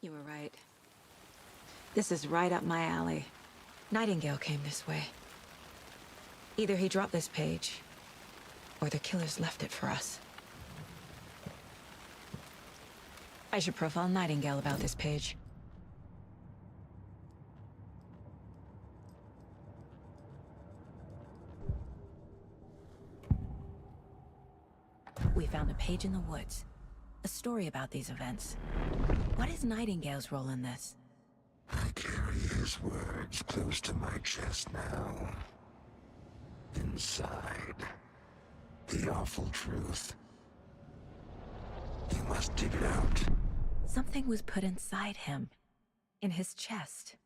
You were right. This is right up my alley. Nightingale came this way. Either he dropped this page, or the killers left it for us. I should profile Nightingale about this page. We found a page in the woods. A story about these events. What is Nightingale's role in this? I carry his words close to my chest now. Inside, the awful truth. You must dig it out. Something was put inside him. In his chest.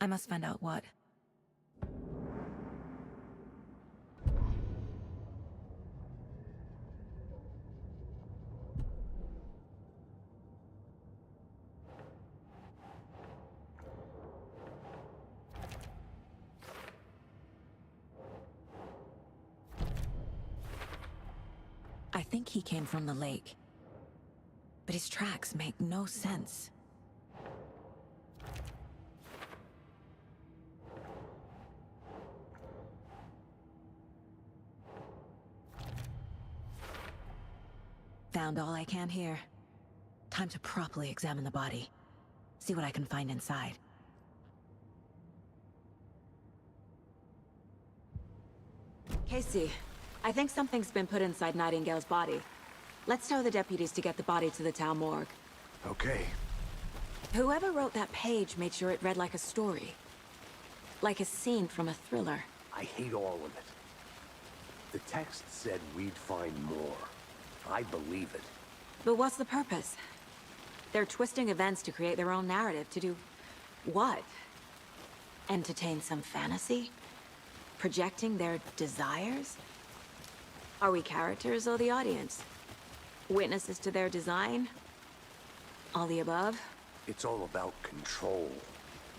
I must find out what. I think he came from the lake. But his tracks make no sense. Found all I can here. Time to properly examine the body. See what I can find inside. Casey, I think something's been put inside Nightingale's body. Let's tell the deputies to get the body to the town morgue. Okay. Whoever wrote that page made sure it read like a story. Like a scene from a thriller. I hate all of it. The text said we'd find more. I believe it. But what's the purpose? They're twisting events to create their own narrative. To do what? Entertain some fantasy? Projecting their desires? Are we characters or the audience? Witnesses to their design? All the above? It's all about control.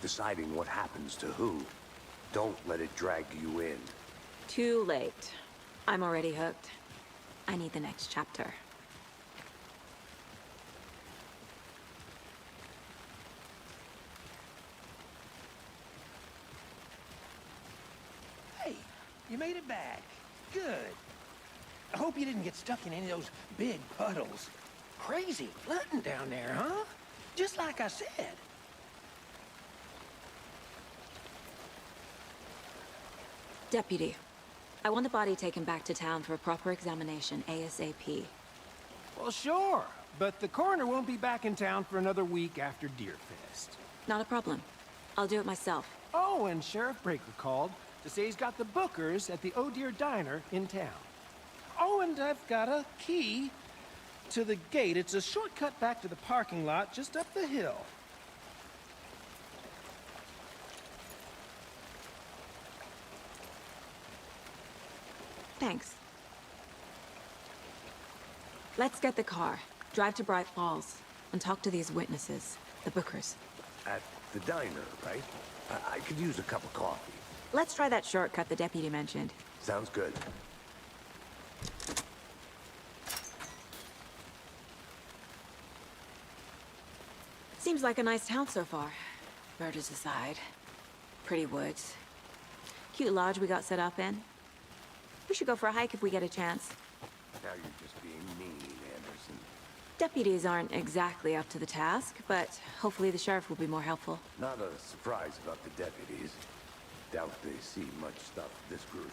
Deciding what happens to who. Don't let it drag you in. Too late. I'm already hooked. I need the next chapter. Hey, you made it back. Good. I hope you didn't get stuck in any of those big puddles. Crazy flooding down there, huh? Just like I said. Deputy, I want the body taken back to town for a proper examination, ASAP. Well, sure, but the coroner won't be back in town for another week after Deerfest. Not a problem. I'll do it myself. Oh, and Sheriff Breaker called to say he's got the Bookers at the Oh Dear Diner in town. Oh, and I've got a key to the gate. It's a shortcut back to the parking lot just up the hill. Thanks. Let's get the car, drive to Bright Falls, and talk to these witnesses, the Bookers. At the diner, right? I could use a cup of coffee. Let's try that shortcut the deputy mentioned. Sounds good. Seems like a nice town so far. Murders aside. Pretty woods. Cute lodge we got set up in. We should go for a hike if we get a chance. Now you're just being mean, Anderson. Deputies aren't exactly up to the task, but hopefully the sheriff will be more helpful. Not a surprise about the deputies. Doubt they see much stuff this gruesome.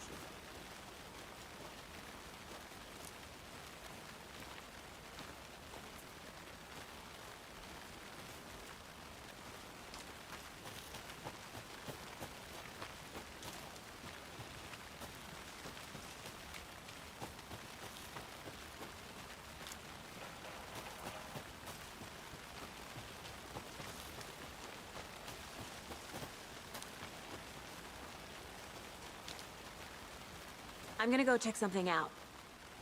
I'm gonna go check something out.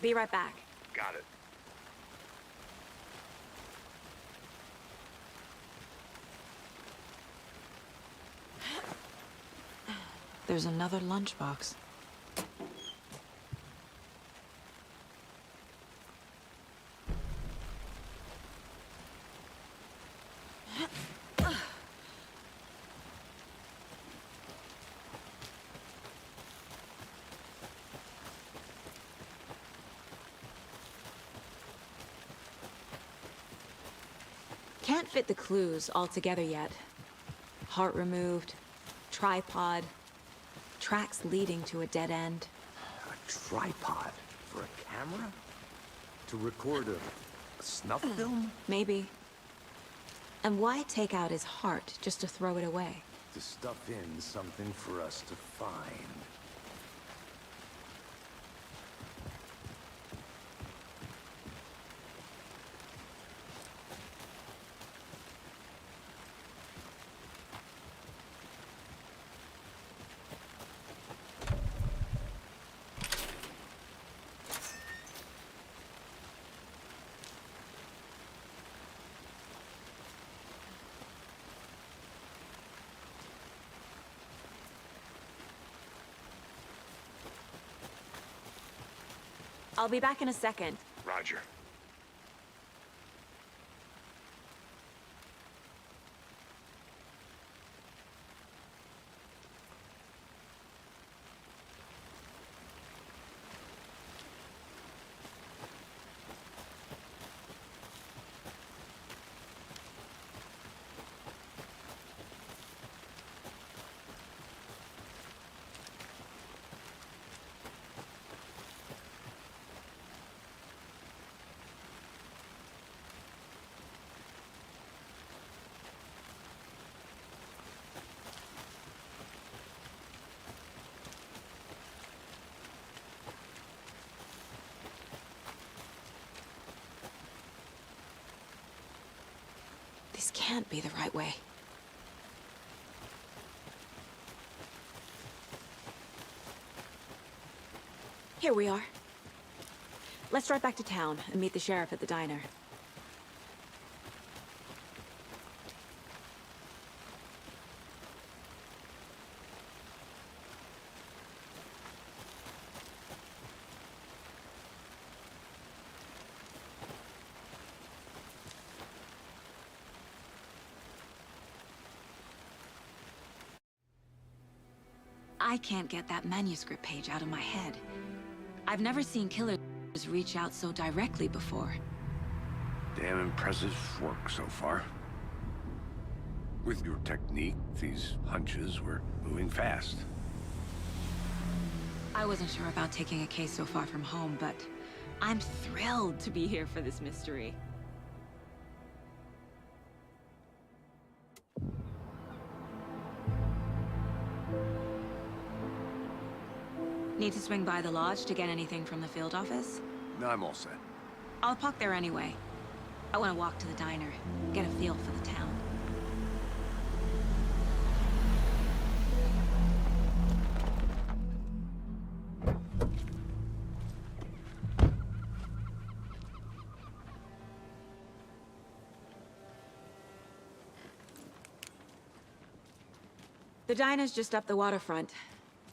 Be right back. Got it. There's another lunchbox. can't fit the clues all together yet. Heart removed, tripod, tracks leading to a dead end. A tripod for a camera? To record a snuff film? Maybe. And why take out his heart just to throw it away? To stuff in something for us to find. I'll be back in a second. Roger. This can't be the right way. Here we are. Let's drive back to town and meet the sheriff at the diner. I can't get that manuscript page out of my head. I've never seen killers reach out so directly before. Damn impressive work so far. With your technique, these hunches were moving fast. I wasn't sure about taking a case so far from home, but I'm thrilled to be here for this mystery. Need to swing by the lodge to get anything from the field office? No, I'm all set. I'll park there anyway. I want to walk to the diner, get a feel for the town. The diner's just up the waterfront.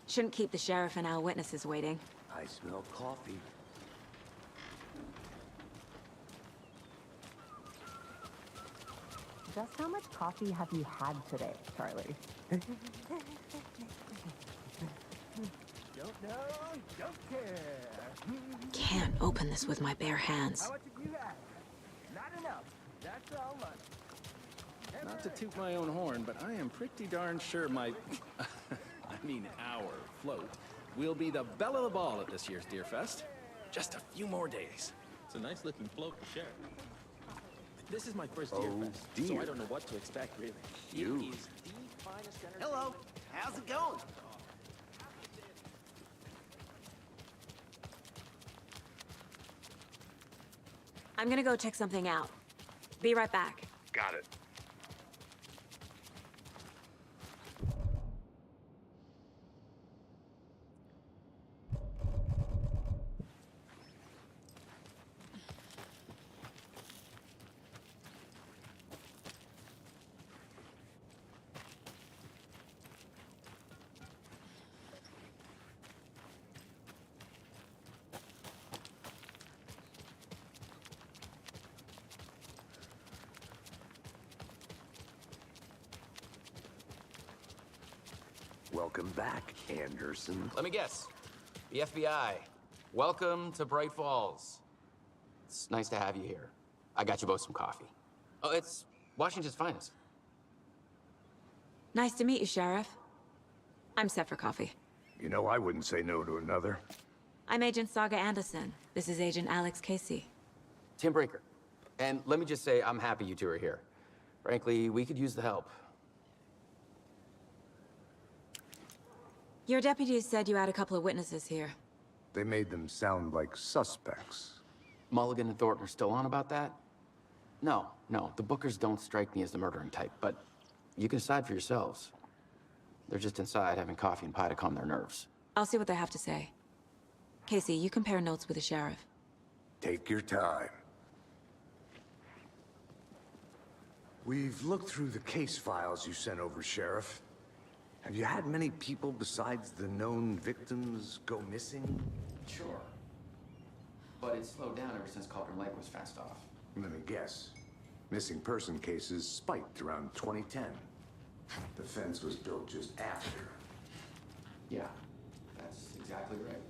Shouldn't keep the sheriff and our witnesses waiting. I smell coffee. Just how much coffee have you had today, Charlie? Don't know, don't care. Can't open this with my bare hands. How much have you had? Not enough. That's all much. Not to toot my own horn, but I am pretty darn sure my... I mean our float will be the belle of the ball at this year's Deer Fest. Just a few more days. It's a nice looking float to share. This is my first Deer Fest, so I don't know what to expect, really. You. It is the finest entertainment. Hello. How's it going? I'm gonna go check something out. Be right back. Got it. Welcome back, Anderson. Let me guess. The FBI. Welcome to Bright Falls. It's nice to have you here. I got you both some coffee. Oh, it's Washington's finest. Nice to meet you, Sheriff. I'm set for coffee. You know, I wouldn't say no to another. I'm Agent Saga Anderson. This is Agent Alex Casey. Tim Breaker. And let me just say, I'm happy you two are here. Frankly, we could use the help. Your deputies said you had a couple of witnesses here. They made them sound like suspects. Mulligan and Thornton are still on about that? No, the Bookers don't strike me as the murdering type, but you can decide for yourselves. They're just inside having coffee and pie to calm their nerves. I'll see what they have to say. Casey, you compare notes with the sheriff. Take your time. We've looked through the case files you sent over, Sheriff. Have you had many people besides the known victims go missing? Sure. But it's slowed down ever since Cauldron Lake was fenced off. Let me guess. Missing person cases spiked around 2010. The fence was built just after. Yeah, that's exactly right.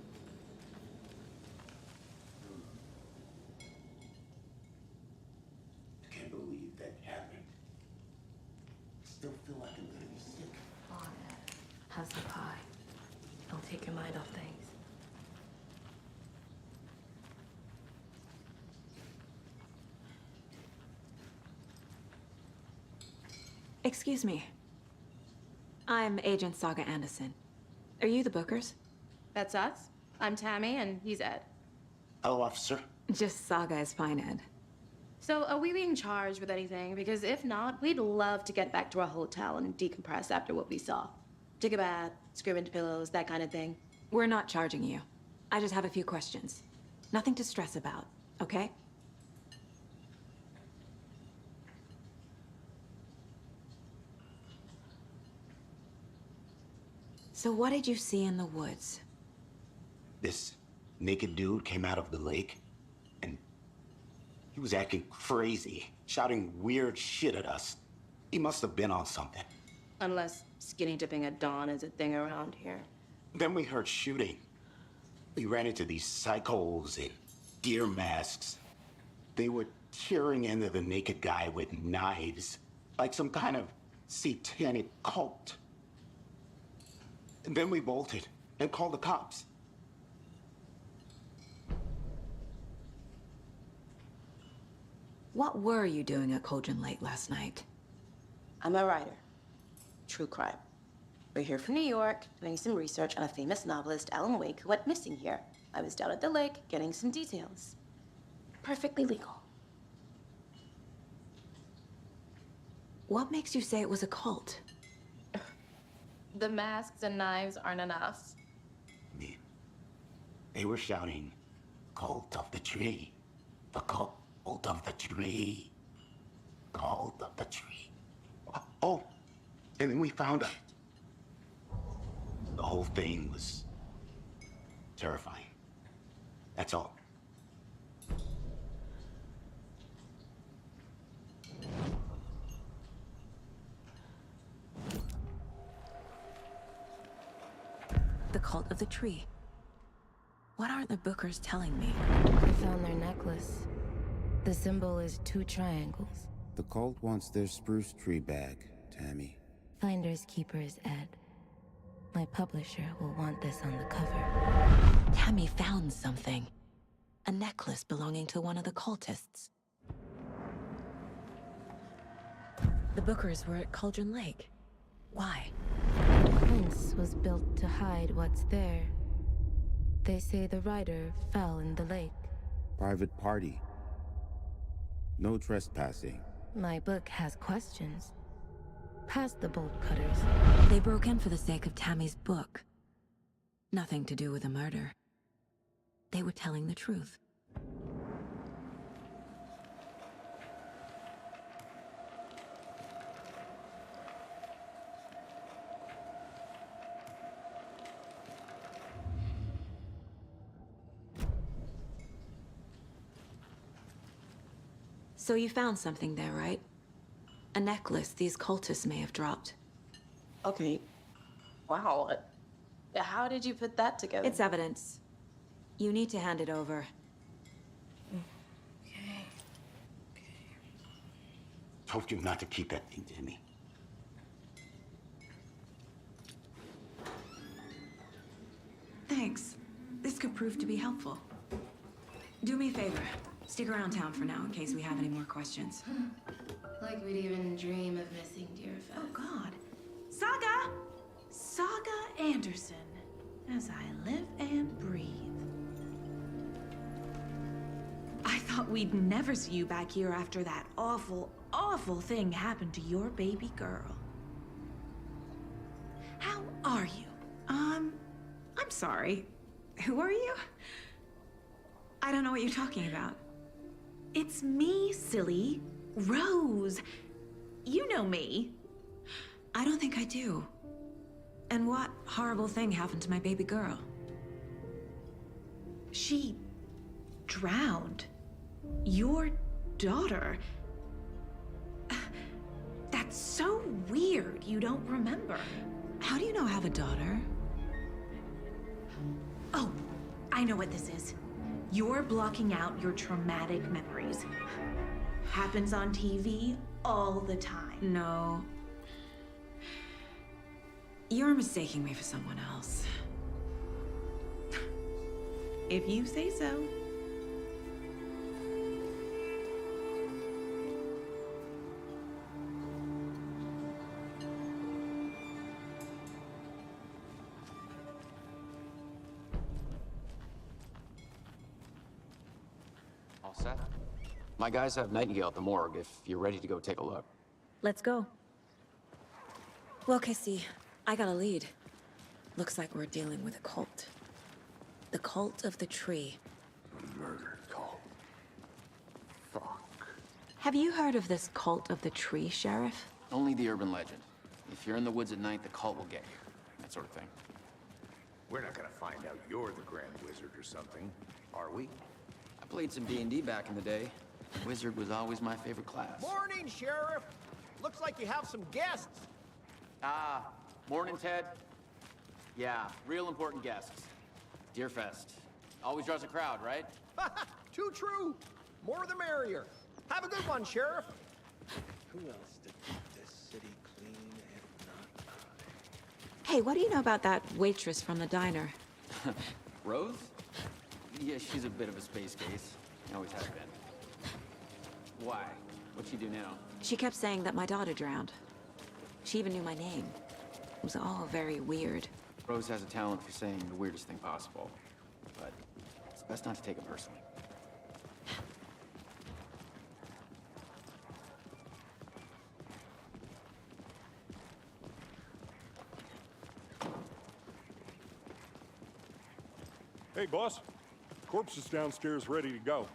I can't believe that happened. Still feel like I'm gonna be sick. Come on, Ed. How's the pie? Don't take your mind off things. Excuse me. I'm Agent Saga Anderson. Are you the Bookers? That's us. I'm Tammy, and he's Ed. Hello, officer. Just Saga is fine, Ed. So, are we being charged with anything? Because if not, we'd love to get back to our hotel and decompress after what we saw. Take a bath, scream into pillows, that kind of thing. We're not charging you. I just have a few questions. Nothing to stress about, okay? So what did you see in the woods? This naked dude came out of the lake, and he was acting crazy, shouting weird shit at us. He must have been on something. Unless skinny dipping at dawn is a thing around here. Then we heard shooting. We ran into these psychos in deer masks. They were tearing into the naked guy with knives, like some kind of satanic cult. And then we bolted and called the cops. What were you doing at Cauldron Lake last night? I'm a writer. True crime. We're here from New York, doing some research on a famous novelist, Alan Wake, who went missing here. I was down at the lake, getting some details. Perfectly legal. What makes you say it was a cult? The masks and knives aren't enough. They were shouting, "Cult of the tree. The cult of the tree. Cult of the tree." Oh, and then we found out. The whole thing was terrifying. That's all. The cult of the tree. What aren't the Bookers telling me? I found their necklace. The symbol is 2 triangles. The cult wants their spruce tree back, Tammy. Finders keepers, Ed. My publisher will want this on the cover. Tammy found something. A necklace belonging to one of the cultists. The Bookers were at Cauldron Lake. Why? The fence was built to hide what's there. They say the rider fell in the lake. Private party. No trespassing. My book has questions. Past the bolt cutters. They broke in for the sake of Tammy's book. Nothing to do with a murder. They were telling the truth. So you found something there, right? A necklace these cultists may have dropped. Okay. Wow. How did you put that together? It's evidence. You need to hand it over. Okay. told you not to keep that thing to me. Thanks. This could prove to be helpful. Do me a favor. Stick around town for now in case we have any more questions. Like we'd even dream of missing Deerfest. Oh, God. Saga! Saga Anderson. As I live and breathe. I thought we'd never see you back here after that awful, awful thing happened to your baby girl. How are you? I'm sorry. Who are you? I don't know what you're talking about. It's me, silly. Rose. You know me. I don't think I do. And what horrible thing happened to my baby girl? She drowned. Your daughter. That's so weird you don't remember. How do you know I have a daughter? Oh, I know what this is. You're blocking out your traumatic memories. Happens on TV all the time. No. You're mistaking me for someone else. If you say so. All set? My guys have Nightingale at the morgue if you're ready to go take a look. Let's go. Well, Casey, I got a lead. Looks like we're dealing with a cult. The cult of the tree. A murder cult. Fuck. Have you heard of this cult of the tree, Sheriff? Only the urban legend. If you're in the woods at night, the cult will get you. That sort of thing. We're not gonna find out you're the Grand Wizard or something, are we? I played some D&D back in the day. Wizard was always my favorite class. Morning, Sheriff. Looks like you have some guests. Ah, morning, Ted. Yeah, real important guests. Deerfest. Always draws a crowd, right? Too true. More the merrier. Have a good one, Sheriff. Who else to keep this city clean if not I? Hey, what do you know about that waitress from the diner? Rose? Yeah, she's a bit of a space case. Always has been. Why? What'd she do now? She kept saying that my daughter drowned. She even knew my name. It was all very weird. Rose has a talent for saying the weirdest thing possible. But it's best not to take it personally. Hey, boss. Corpse is downstairs ready to go.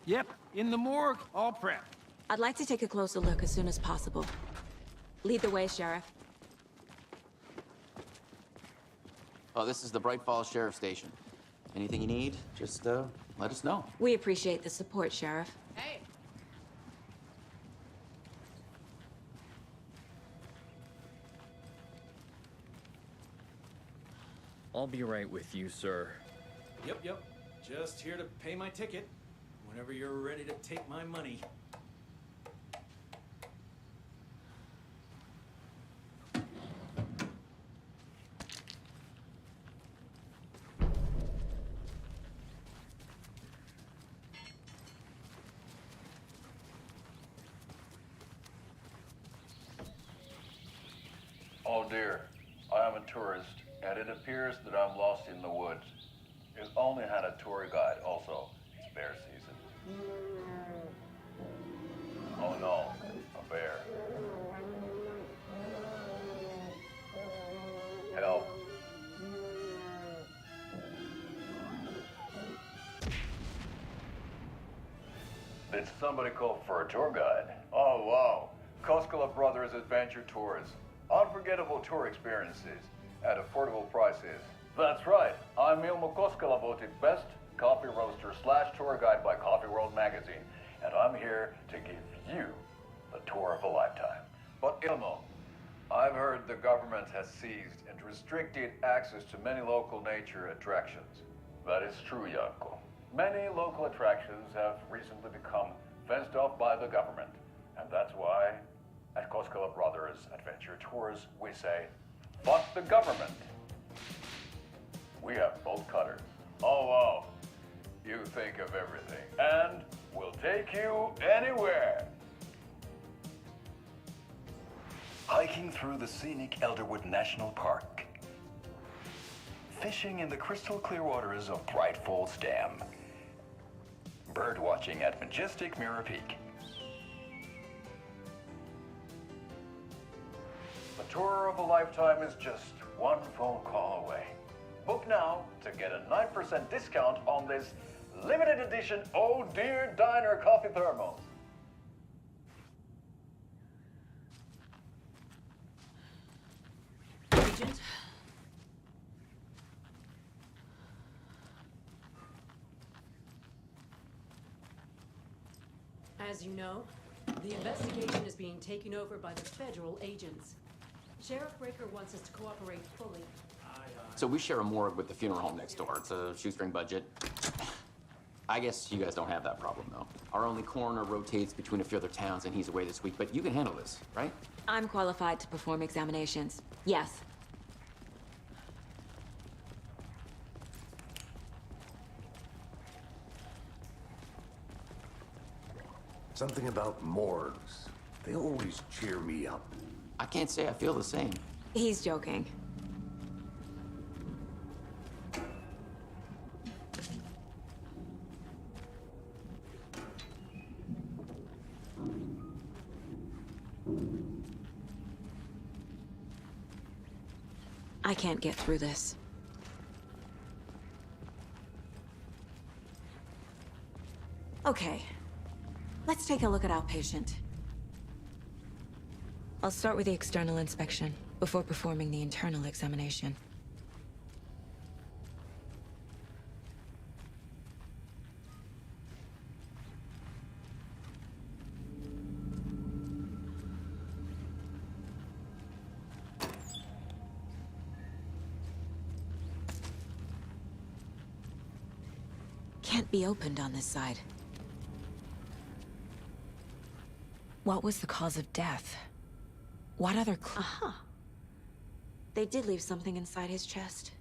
Yep, in the morgue, all prepped. I'd like to take a closer look as soon as possible. Lead the way, Sheriff. Oh, this is the Bright Falls Sheriff Station. Anything you need, just let us know. We appreciate the support, Sheriff. Hey! I'll be right with you, sir. Yep. Just here to pay my ticket. Whenever you're ready to take my money. Oh dear, I am a tourist, and it appears that I'm lost in the woods. It only had a tour guide, also. It's bear season. Oh no, a bear. Help. Did somebody call for a tour guide? Oh wow, Koskela Brothers Adventure Tours. Unforgettable tour experiences at affordable prices. That's right, I'm Ilmo Koskela, voted best coffee roaster / tour guide by Coffee World magazine, and I'm here to give you the tour of a lifetime. But Ilmo, I've heard the government has seized and restricted access to many local nature attractions. That is true, Janko. Many local attractions have recently become fenced off by the government. And that's why, at Koskela Brothers Adventure Tours, we say, fuck the government. We have bolt cutters. Oh, wow. You think of everything. And we'll take you anywhere. Hiking through the scenic Elderwood National Park. Fishing in the crystal clear waters of Bright Falls Dam. Bird watching at majestic Mirror Peak. The tour of a lifetime is just one phone call away. Book now to get a 9% discount on this limited edition Oh Dear Diner coffee thermos. Agent? As you know, the investigation is being taken over by the federal agents. Sheriff Breaker wants us to cooperate fully. So we share a morgue with the funeral home next door. It's a shoestring budget. I guess you guys don't have that problem, though. Our only coroner rotates between a few other towns, and he's away this week, but you can handle this, right? I'm qualified to perform examinations. Yes. Something about morgues. They always cheer me up. I can't say I feel the same. He's joking. I can't get through this. Okay. Let's take a look at our patient. I'll start with the external inspection before performing the internal examination. Can't be opened on this side. What was the cause of death? What other They did leave something inside his chest.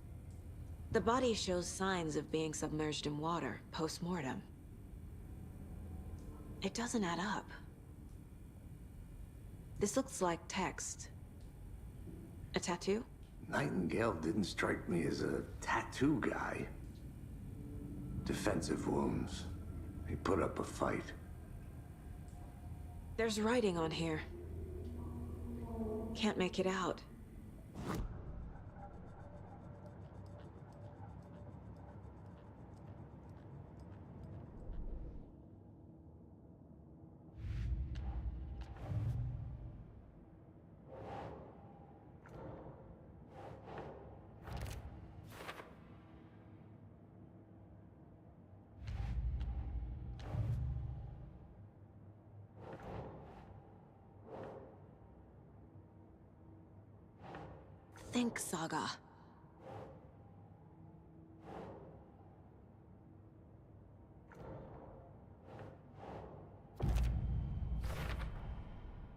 The body shows signs of being submerged in water, post-mortem. It doesn't add up. This looks like text. A tattoo? Nightingale didn't strike me as a tattoo guy. Defensive wounds. He put up a fight. There's writing on here. Can't make it out. Think, Saga.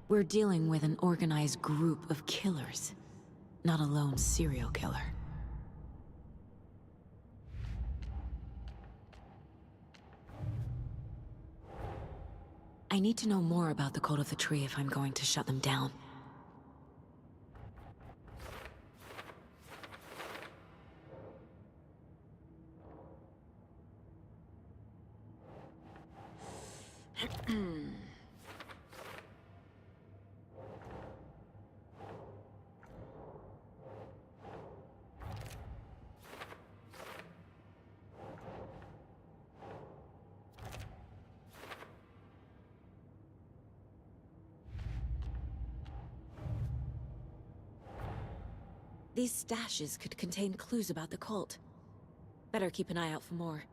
We're dealing with an organized group of killers, not a lone serial killer. I need to know more about the Cult of the Tree if I'm going to shut them down. These stashes could contain clues about the cult. Better keep an eye out for more.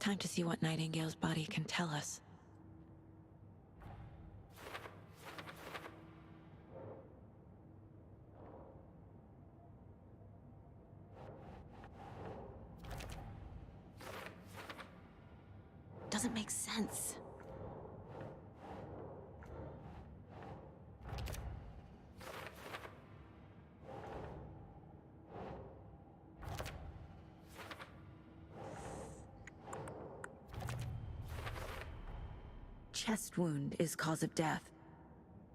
Time to see what Nightingale's body can tell us. Doesn't make sense. Chest wound is cause of death,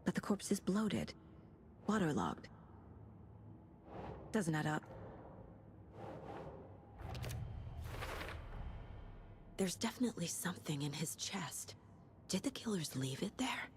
but the corpse is bloated, waterlogged. Doesn't add up. There's definitely something in his chest. Did the killers leave it there?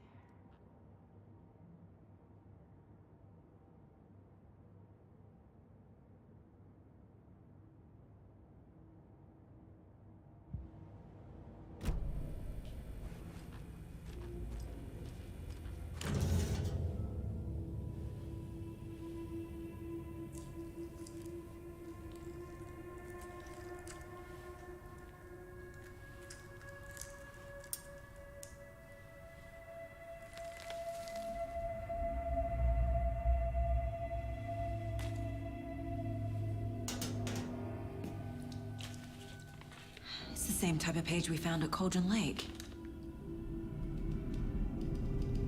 It's the same type of page we found at Cauldron Lake.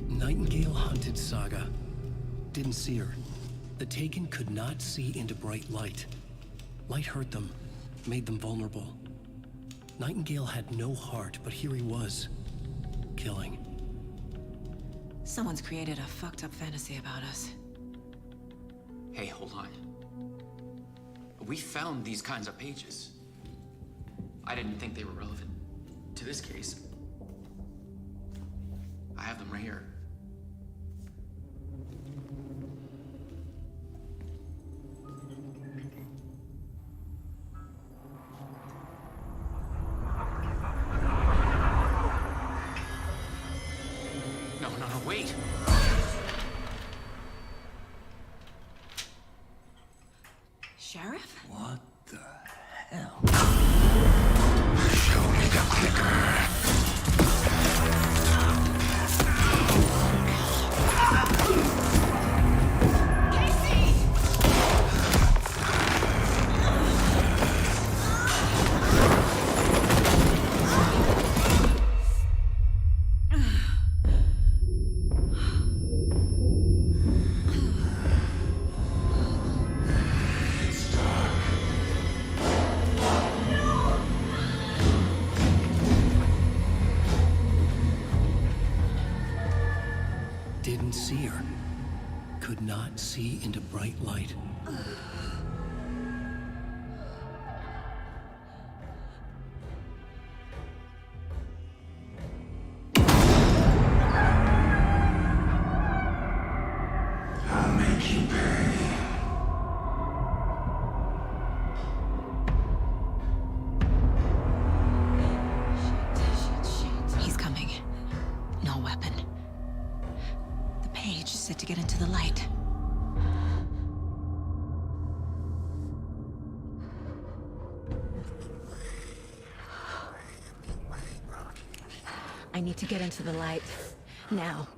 Nightingale hunted Saga. Didn't see her. The Taken could not see into bright light. Light hurt them, made them vulnerable. Nightingale had no heart, but here he was, killing. Someone's created a fucked up fantasy about us. Hey, hold on. We found these kinds of pages. I didn't think they were relevant to this case. I have them right here. No, wait! Sheriff? What the hell? Show me the clicker. Didn't see her. Could not see into bright light. I'll make you pay. He's coming. No weapon. The page said to get into the light. I need to get into the light. Now.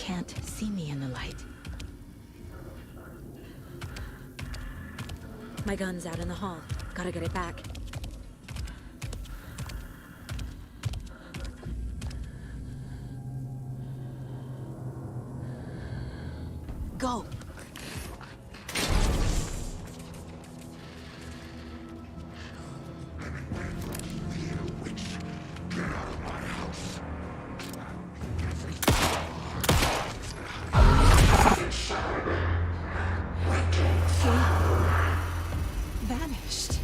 can't see me in the light. My gun's out in the hall. Gotta get it back. Go! Vanished.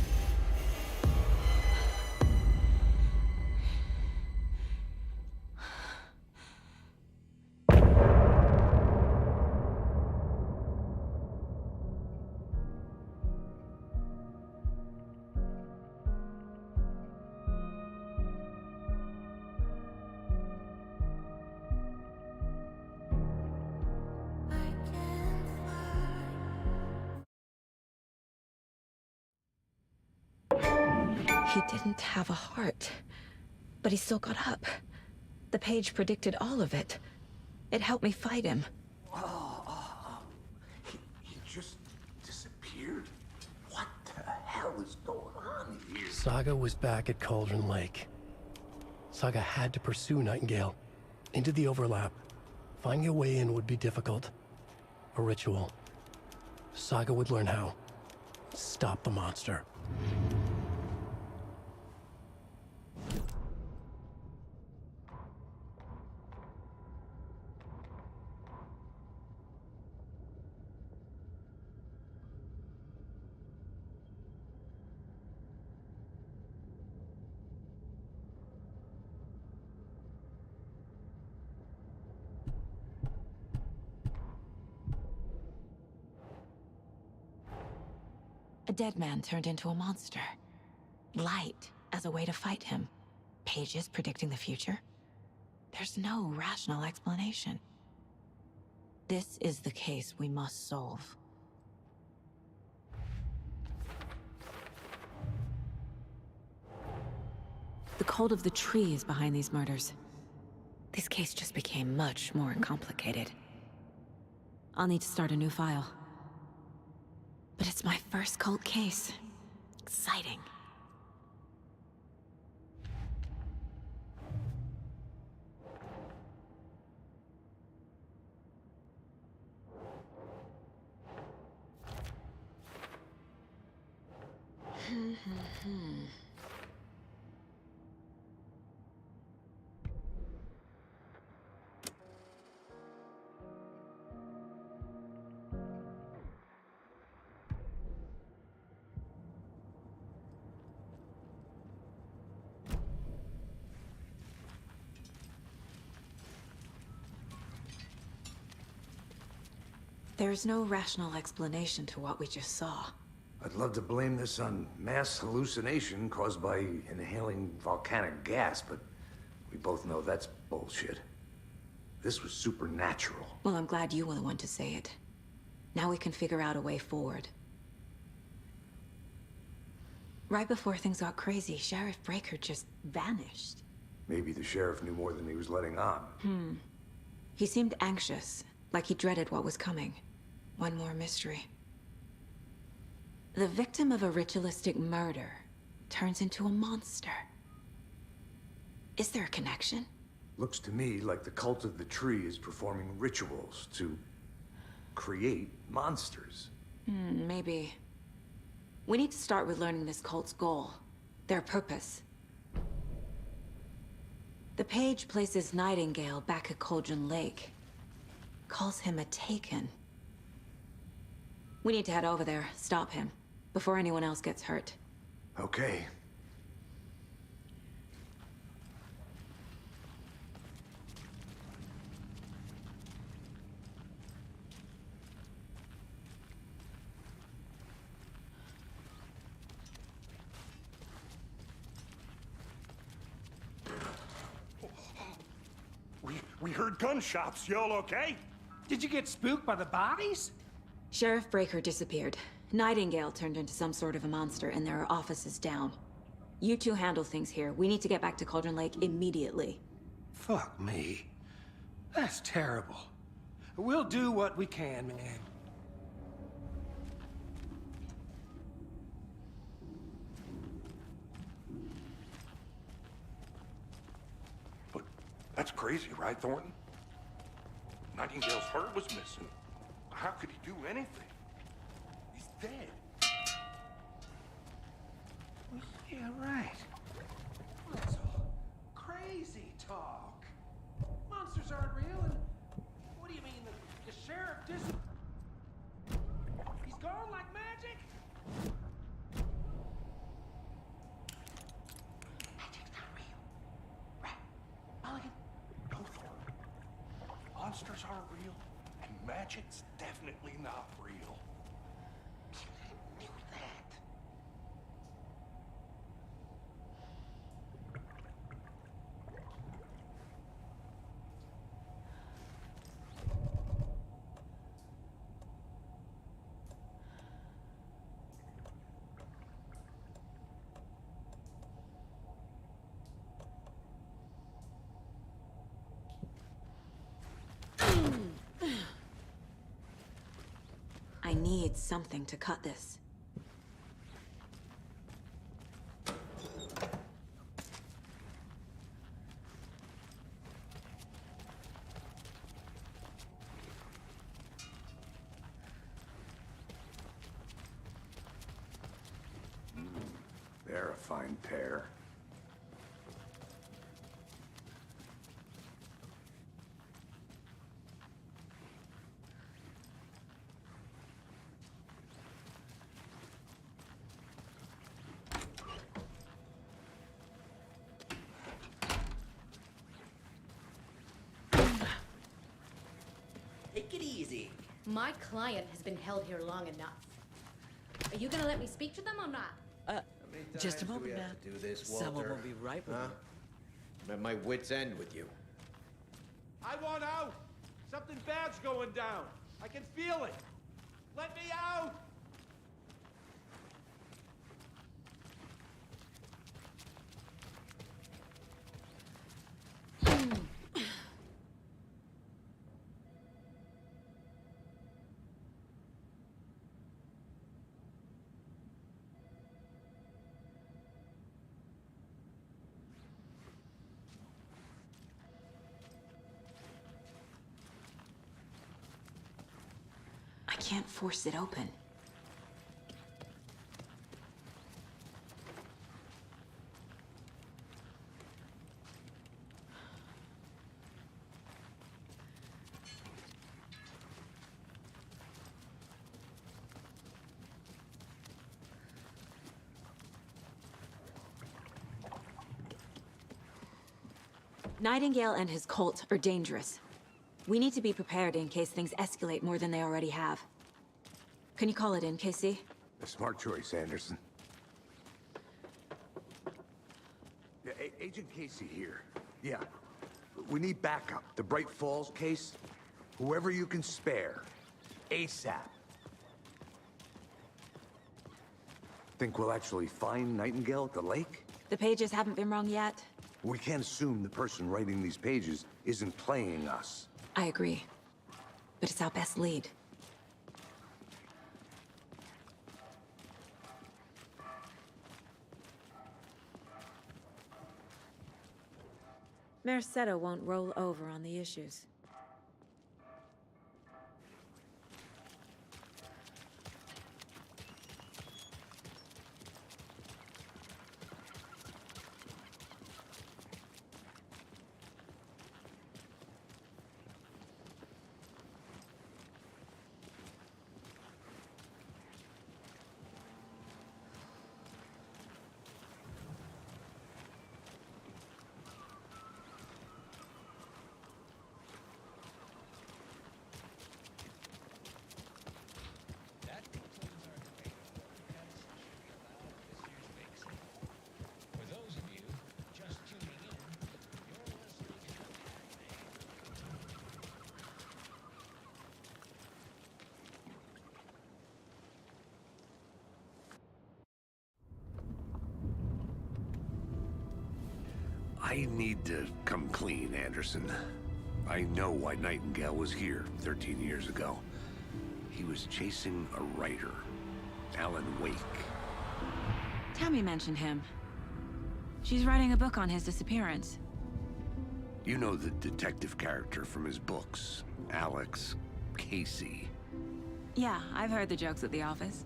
He didn't have a heart, but he still got up. The page predicted all of it. It helped me fight him. He just disappeared? What the hell is going on here? Saga was back at Cauldron Lake. Saga had to pursue Nightingale into the overlap. Finding a way in would be difficult. A ritual. Saga would learn how. Stop the monster. A dead man turned into a monster. Light as a way to fight him. Pages predicting the future. There's no rational explanation. This is the case we must solve. The cult of the tree is behind these murders. This case just became much more complicated. I'll need to start a new file. But it's my first cult case. Exciting. There's no rational explanation to what we just saw. I'd love to blame this on mass hallucination caused by inhaling volcanic gas, but we both know that's bullshit. This was supernatural. Well, I'm glad you were the one to say it. Now we can figure out a way forward. Right before things got crazy, Sheriff Breaker just vanished. Maybe the sheriff knew more than he was letting on. He seemed anxious, like he dreaded what was coming. One more mystery. The victim of a ritualistic murder turns into a monster. Is there a connection? Looks to me like the cult of the tree is performing rituals to create monsters. Maybe. We need to start with learning this cult's goal, their purpose. The page places Nightingale back at Cauldron Lake. Calls him a Taken. We need to head over there, stop him, before anyone else gets hurt. Okay. We heard gunshots. Y'all okay? Did you get spooked by the bodies? Sheriff Breaker disappeared. Nightingale turned into some sort of a monster, and there are offices down. You two handle things here. We need to get back to Cauldron Lake immediately. Fuck me. That's terrible. We'll do what we can, man. But that's crazy, right, Thornton? Nightingale's heart was missing. How could he do anything? He's dead. Yeah, right. That's all crazy talk. Monsters aren't real, and what do you mean the sheriff he's gone like magic? Magic's not real. Right, Mulligan? No, Thornton. Monsters aren't real, and magic's definitely not real. Knew that. I need something to cut this. They're a fine pair. Take it easy. My client has been held here long enough. Are you gonna let me speak to them or not? Just a moment, man. Do this, Walter? Someone will be right with you. I'm at my wit's end with you. I want out! Something bad's going down. I can feel it. Let me out! I can't force it open. Nightingale and his cult are dangerous. We need to be prepared in case things escalate more than they already have. Can you call it in, KC? A smart choice, Anderson. Yeah, Agent Casey here. Yeah. We need backup. The Bright Falls case, whoever you can spare. ASAP. Think we'll actually find Nightingale at the lake? The pages haven't been wrong yet. We can't assume the person writing these pages isn't playing us. I agree. But it's our best lead. Mercado won't roll over on the issues. I need to come clean, Anderson. I know why Nightingale was here 13 years ago. He was chasing a writer, Alan Wake. Tammy mentioned him. She's writing a book on his disappearance. You know the detective character from his books, Alex Casey. Yeah, I've heard the jokes at the office.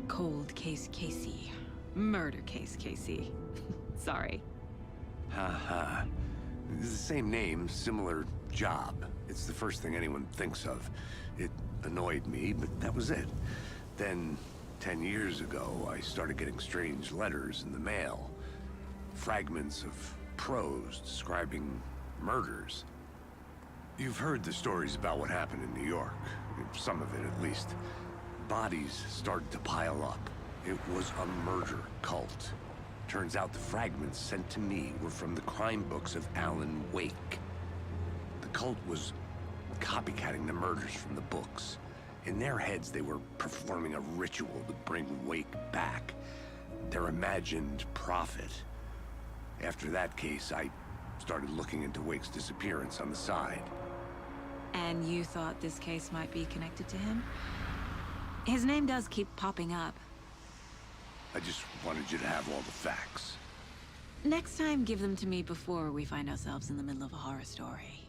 Cold case Casey. Murder case Casey. Sorry. Ha. It's the same name, similar job. It's the first thing anyone thinks of. It annoyed me, but that was it. Then, 10 years ago, I started getting strange letters in the mail. Fragments of prose describing murders. You've heard the stories about what happened in New York. Some of it, at least. Bodies started to pile up. It was a murder cult. Turns out the fragments sent to me were from the crime books of Alan Wake. The cult was copycatting the murders from the books. In their heads, they were performing a ritual to bring Wake back. Their imagined prophet. After that case, I started looking into Wake's disappearance on the side. And you thought this case might be connected to him? His name does keep popping up. I just wanted you to have all the facts. Next time, give them to me before we find ourselves in the middle of a horror story.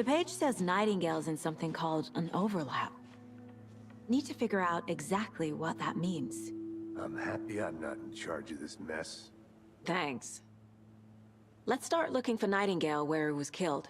The page says Nightingale's in something called an overlap. Need to figure out exactly what that means. I'm happy I'm not in charge of this mess. Thanks. Let's start looking for Nightingale where he was killed.